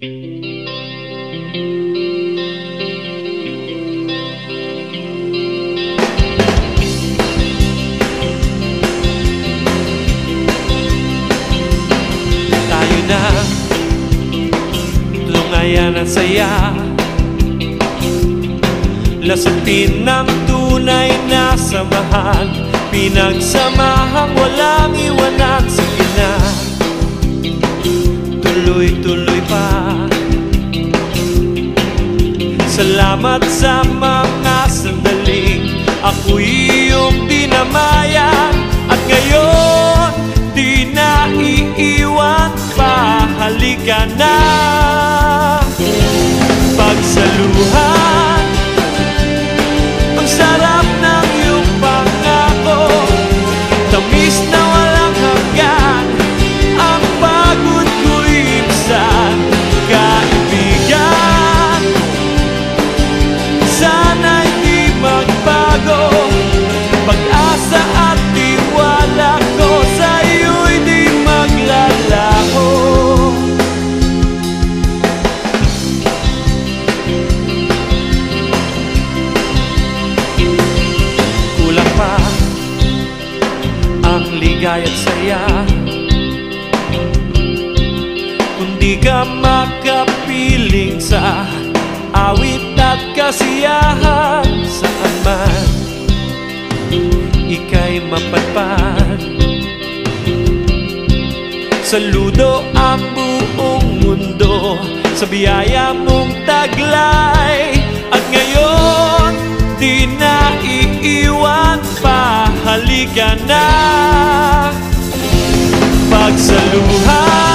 Tayo na, lungayan at saya, lasapin ng tunay na samahan, pinagsamahang walang iwanan. Sige na, tuloy-tuloy pa. Salamat sa mga sandaling ako'y iyong dinamayan, at ngayon di na iiwan pa. Halika na, pagsaluhan ang sarap ng iyong pangako, tamis na walang hanggan, ang pagod ko'y ibsan. Kaibigan, sana'y di magbago, pag-asa at tiwala ko sa'yo'y di maglalaho. Kulang pa ang ligaya't saya kung di ka makapiling sa awit at kasiyahan. Saan man ika'y mapadpad, saludo ang buong mundo sa biyaya mong taglay, at ngayon di na iiwan pa. Halika na, pagsaluhan